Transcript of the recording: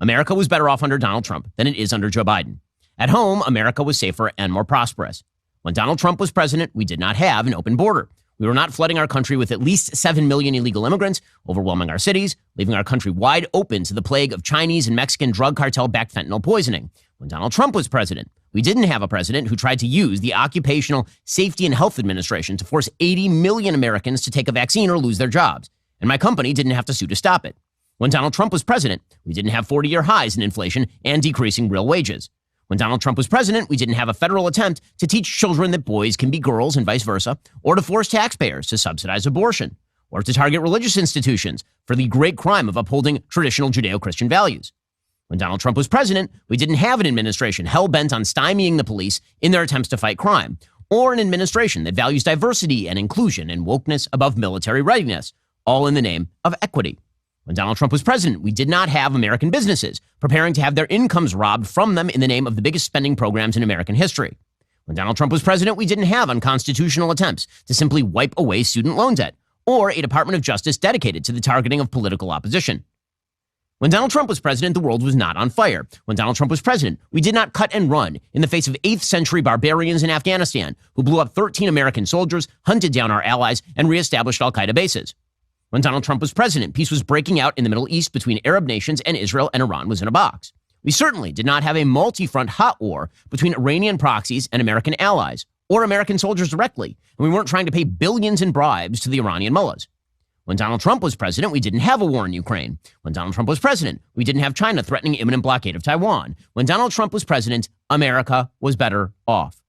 America was better off under Donald Trump than it is under Joe Biden. At home, America was safer and more prosperous. When Donald Trump was president, we did not have an open border. We were not flooding our country with at least 7 million illegal immigrants, overwhelming our cities, leaving our country wide open to the plague of Chinese and Mexican drug cartel-backed fentanyl poisoning. When Donald Trump was president, we didn't have a president who tried to use the Occupational Safety and Health Administration to force 80 million Americans to take a vaccine or lose their jobs. And my company didn't have to sue to stop it. When Donald Trump was president, we didn't have 40-year highs in inflation and decreasing real wages. When Donald Trump was president, we didn't have a federal attempt to teach children that boys can be girls and vice versa, or to force taxpayers to subsidize abortion, or to target religious institutions for the great crime of upholding traditional Judeo-Christian values. When Donald Trump was president, we didn't have an administration hell-bent on stymieing the police in their attempts to fight crime, or an administration that values diversity and inclusion and wokeness above military readiness, all in the name of equity. When Donald Trump was president, we did not have American businesses preparing to have their incomes robbed from them in the name of the biggest spending programs in American history. When Donald Trump was president, we didn't have unconstitutional attempts to simply wipe away student loan debt, or a Department of Justice dedicated to the targeting of political opposition. When Donald Trump was president, the world was not on fire. When Donald Trump was president, we did not cut and run in the face of 8th century barbarians in Afghanistan who blew up 13 American soldiers, hunted down our allies, and reestablished al-Qaeda bases. When Donald Trump was president, peace was breaking out in the Middle East between Arab nations, and Israel and Iran was in a box. We certainly did not have a multi-front hot war between Iranian proxies and American allies, or American soldiers directly, and we weren't trying to pay billions in bribes to the Iranian mullahs. When Donald Trump was president, we didn't have a war in Ukraine. When Donald Trump was president, we didn't have China threatening imminent blockade of Taiwan. When Donald Trump was president, America was better off.